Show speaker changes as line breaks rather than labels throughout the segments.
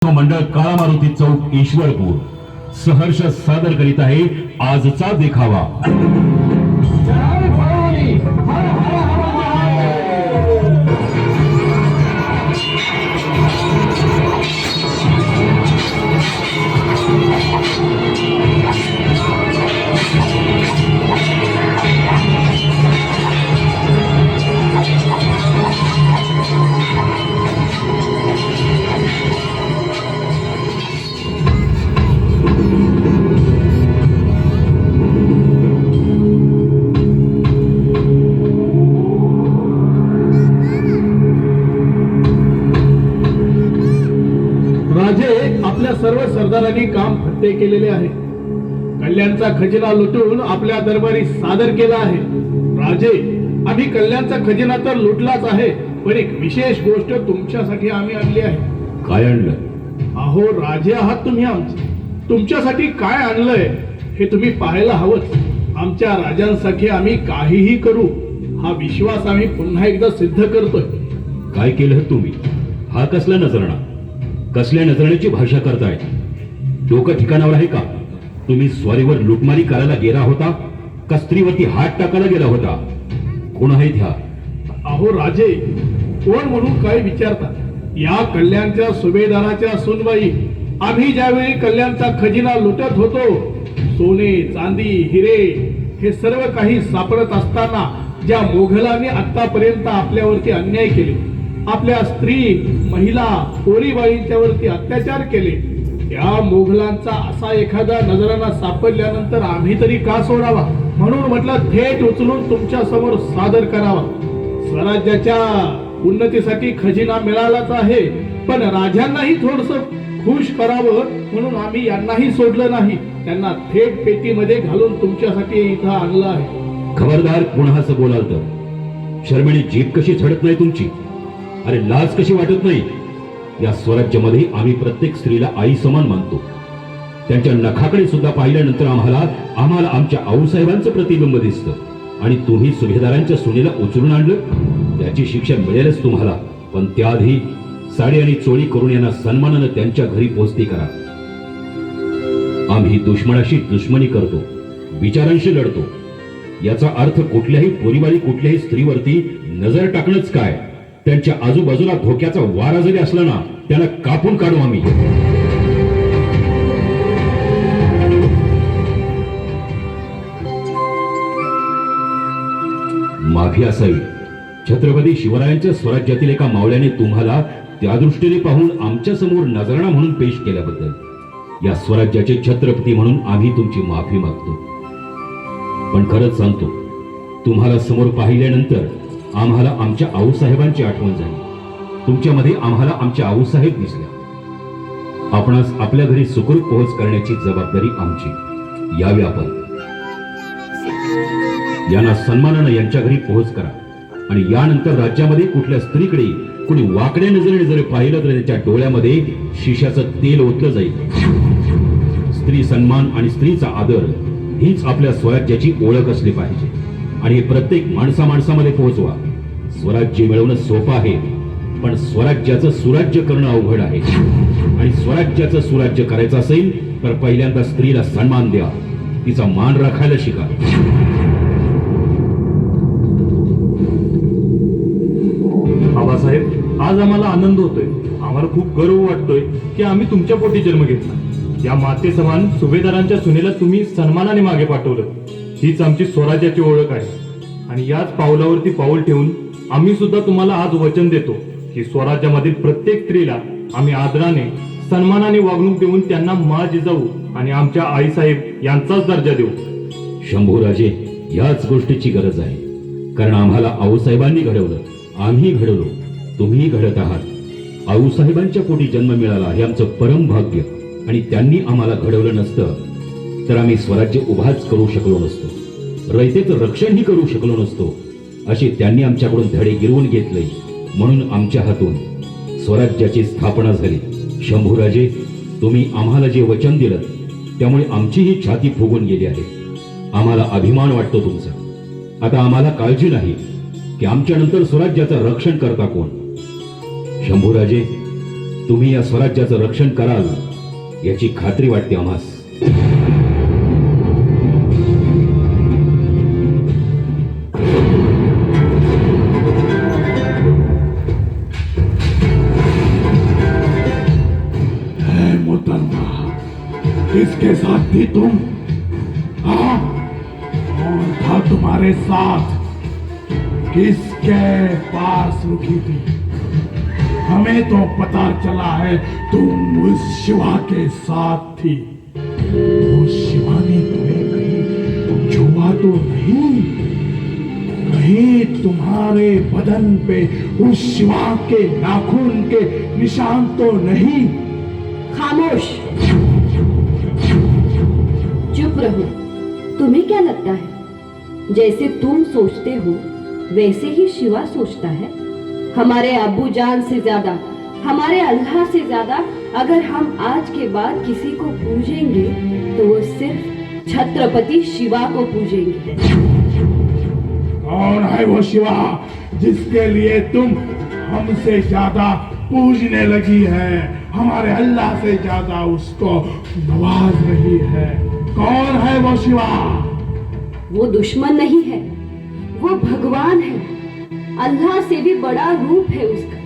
मंडळ काळा मारुती चौक ईश्वरपूर सहर्ष सादर करीत आहे आजचा देखावा।
आपल्या सर्व सरदारांनी काम फत्ते केलेले आहे। कल्याणचा खजिना लुटून आपल्या दरबारी सादर केला आहे। राजे, आम्ही कल्याणचा खजिना तर लुटलाच आहे, पण एक विशेष गोष्ट तुमच्यासाठी आम्ही आणली आहे।
काय आणलं?
अहो राजे आहात तुम्ही आमचे, तुमच्यासाठी काय आणलंय हे तुम्ही पाहायला हवंच। आमच्या राजांसाठी आम्ही काहीही करू हा विश्वास आम्ही पुन्हा एकदा सिद्ध करतोय।
काय केलं तुम्ही? हा कसला नजराणा? कसल्या नजराण्याची भाषा करताय? डोकं ठिकाणावर आहे का? तुम्ही स्वारीवर लुटमारी करायला गेला होता का स्त्रीवरती हात टाकायला गेला होता? कोण आहेत ह्या?
अहो राजे, कोण म्हणून काय विचारता? या कल्याणच्या सुभेदाराच्या सुनबाई। आम्ही ज्यावेळी कल्याणचा खजिना लुटत होतो, सोने चांदी हिरे हे सर्व काही सापडत असताना ज्या मोघलांनी आतापर्यंत आपल्यावरती अन्याय केले, आपल्या स्त्री महिला पोरीबाळींच्यावरती अत्याचार केले, त्या मोघलांचा असा एखादा नजराणा सापडल्यानंतर आम्ही तरी का सोडावा? म्हणून म्हटलं थेट उचलून तुमच्या समोर सादर करावा। स्वराज्याच्या उन्नतीसाठी खजिना मिळालाच आहे, पण राजांनाही थोडस खुश करावं म्हणून आम्ही यांनाही सोडलं नाही, त्यांना थेट पेटीमध्ये घालून तुमच्यासाठी इथं आणलं आहे।
खबरदार, पुन्हा असं बोलाल तर शर्मेने जीभ कशी झडत नाही तुमची? अरे लाज कशी वाटत नाही? या स्वराज्यामध्ये आम्ही प्रत्येक स्त्रीला आई समान मानतो। त्यांच्या नखाकडे सुद्धा पाहिल्यानंतर आम्हाला आमच्या आऊसाहेबांचं प्रतिबिंब दिसतं। आणि तुम्ही सुभेदारांच्या सुनेला उचलून आणलं, त्याची शिक्षा मिळेलच तुम्हाला। पण त्याआधी साडी आणि चोळी करून यांना सन्मानानं त्यांच्या घरी पोहोचती करा। आम्ही दुश्मनाशी दुश्मनी करतो, विचारांशी लढतो। याचा अर्थ कुठल्याही पोरीबाळी कुठल्याही स्त्रीवरती नजर टाकणंच काय? त्यांच्या आजूबाजूला धोक्याचा वारा जरी असला ना, त्याला कापून काढू आम्ही। माफी असावी। छत्रपती शिवरायांच्या स्वराज्यातील एका मावळ्याने तुम्हाला त्या दृष्टीने पाहून आमच्या समोर नजराणा म्हणून पेश केल्याबद्दल या स्वराज्याचे छत्रपती म्हणून आम्ही तुमची माफी मागतो। पण खरंच सांगतो, तुम्हाला समोर पाहिल्यानंतर आम्हाला आमच्या आऊसाहेबांची आठवण झाली। तुमच्यामध्ये आम्हाला आमच्या आऊसाहेब दिसल्या। आपणास आपल्या घरी सुखरूप पोहोच करण्याची जबाबदारी आमची। यावे आपण। यांना सन्मानानं यांच्या घरी पोहोच करा। आणि यानंतर राज्यामध्ये कुठल्या स्त्रीकडे कुणी वाकड्या नजरेने जर पाहिलं तर त्याच्या डोळ्यामध्ये शिशाचं तेल ओतलं जाईल। स्त्री सन्मान आणि स्त्रीचा आदर हीच आपल्या स्वराज्याची ओळख असली पाहिजे। आणि हे प्रत्येक माणसामध्ये पोहोचवा। स्वराज्य मिळवणं सोपं आहे, पण स्वराज्याचं सुराज्य करणं अवघड आहे। आणि स्वराज्याचं सुराज्य करायचं असेल तर पहिल्यांदा स्त्रीला सन्मान द्या, तिचा मान राखायला शिका।
आबासाहेब, आज आम्हाला आनंद होतोय, आम्हाला खूप गर्व वाटतोय की आम्ही तुमच्या पोटी जन्म घेतला। या माते समान सुभेदारांच्या सुनेला तुम्ही सन्मानाने मागे पाठवलं, हीच आमची स्वराज्याची ओळख आहे। आणि याच पावलावरती पाऊल ठेवून आम्ही सुद्धा तुम्हाला आज वचन देतो की स्वराज्यामधील प्रत्येक स्त्रीला आम्ही आदराने सन्मानाने वागणूक देऊन त्यांना मा जिजाऊ आणि आमच्या आईसाहेब यांचाच दर्जा देऊ।
शंभूराजे, याच गोष्टीची गरज आहे, कारण आम्हाला आऊसाहेबांनी घडवलं, आम्ही घडवलो, तुम्ही घडत आहात। आऊसाहेबांच्या पोटी जन्म मिळाला हे आमचं परम भाग्य। आणि त्यांनी आम्हाला घडवलं नसतं तर आम्ही स्वराज्य उभाच करू शकलो नसतो, रयतेचं रक्षणही करू शकलो नसतो। असे त्यांनी आमच्याकडून धडे गिरवून घेतले, म्हणून आमच्या हातून स्वराज्याची स्थापना झाली। शंभूराजे, तुम्ही आम्हाला जे वचन दिलं त्यामुळे आमची ही छाती फुगून गेली आहे। आम्हाला अभिमान वाटतो तुमचा। आता आम्हाला काळजी नाही की आमच्या नंतर स्वराज्याचं रक्षण करता कोण। शंभूराजे, तुम्ही या स्वराज्याचं रक्षण कराल याची खात्री वाटते आम्हास.
है मोहतरमा, किसके साथ थी तुम? हाँ, कौन था तुम्हारे साथ? किसके पास रुकी थी? हमें तो पता चला है तुम उस शिवा के साथ थी. उस शिवा ने तुम्हें कहीं छुआ तो नहीं? कहीं तुम्हारे बदन पे उस शिवा के नाखून के निशान तो नहीं?
खामोश, चुप रहो. तुम्हें क्या लगता है जैसे तुम सोचते हो वैसे ही शिवा सोचता है? हमारे अब्बू जान से ज्यादा, हमारे अल्लाह से ज्यादा अगर हम आज के बाद किसी को पूजेंगे तो वो सिर्फ छत्रपति शिवा को पूजेंगे.
कौन है वो शिवा जिसके लिए तुम हमसे ज्यादा पूजने लगी है, हमारे अल्लाह से ज्यादा उसको नवाज रही है? कौन है वो शिवा?
वो दुश्मन नहीं है, वो भगवान है. अल्लाह से भी बड़ा रूप है उसका.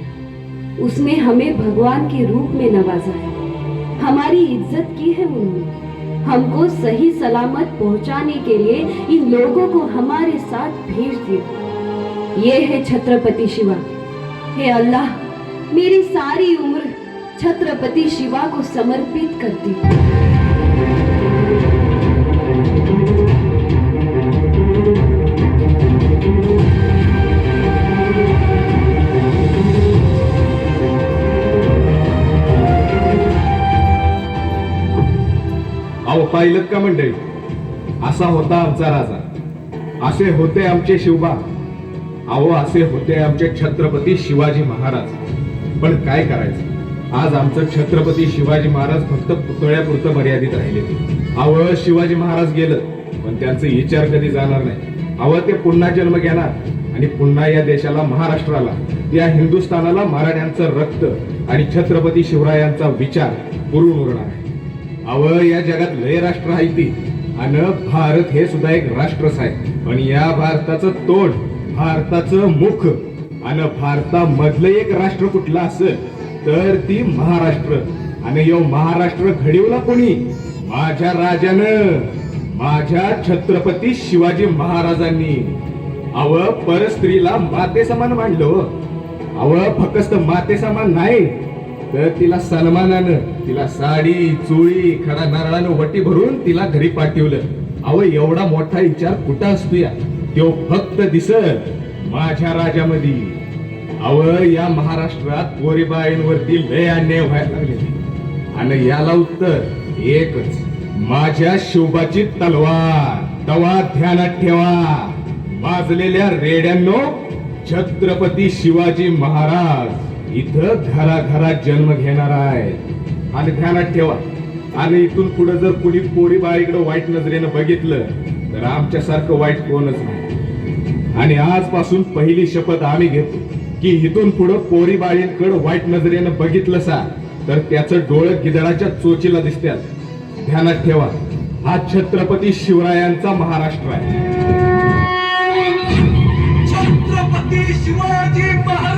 उसने हमें भगवान के रूप में नवाजा है. हमारी इज्जत की है उन्होंने. हमको सही सलामत पहुंचाने के लिए इन लोगों को हमारे साथ भेज दिया. ये है छत्रपति शिवा. हे अल्लाह, मेरी सारी उम्र छत्रपति शिवा को समर्पित करती हूँ.
अहो पाहिलं का मंडळी, असा होता आमचा राजा, असे होते आमचे शिवबा, अहो असे होते आमचे छत्रपती शिवाजी महाराज. पण काय करायचं, आज आमचं छत्रपती शिवाजी महाराज फक्त पुतळ्यापुरतं मर्यादित राहिले. अहो शिवाजी महाराज गेलं पण त्यांचे विचार कधी जाणार नाही. अहो ते पुन्हा जन्म घेणार आणि पुन्हा या देशाला, महाराष्ट्राला, या हिंदुस्थानाला मराठ्यांचं रक्त आणि छत्रपती शिवरायांचा विचार पुरून उरणार आहे. अव या जगात लय राष्ट्र आहे ती, आणि भारत हे सुद्धा एक राष्ट्रच आहे. पण या भारताचं तोंड, भारताचं मुख आणि भारतामधलं एक राष्ट्र कुठलं असेल तर ती महाराष्ट्र. आणि यो महाराष्ट्र घडवला कोणी? माझ्या राजानं, माझ्या छत्रपती शिवाजी महाराजांनी. अव परस्त्रीला माते समान मांडलं. अव फक्त माते समान नाही तर तिला सन्मानानं, तिला साडी चोळी खडा नारळानं वटी भरून तिला घरी पाठवलं. अव एवढा मोठा विचार कुठं असतो या? तो फक्त दिसत माझ्या राजामध्ये. अव या महाराष्ट्रात पोरीबाईंवरती लय अन्याय व्हायला लागले आणि याला उत्तर एकच, माझ्या शिवबाची तलवार. तवा ध्यानात ठेवा माजलेल्या रेड्यांनो, छत्रपती शिवाजी महाराज इथं घराघरात जन्म घेणार आहे. आणि ध्यानात ठेवा, आणि इथून पुढे जर कुणी पोरी बाळीकडे वाईट नजरेनं बघितलं तर आमच्यासारखं वाईट कोणच नाही. आणि आजपासून पहिली शपथ आम्ही घेतो की इथून पुढे पोरी बाळींकडे वाईट नजरेनं बघितलं सा तर त्याचं डोळं गिदडाच्या चोचीला दिसतात. ध्यानात ठेवा, हा छत्रपती शिवरायांचा महाराष्ट्र आहे.
छत्रपती शिवाजी महाराज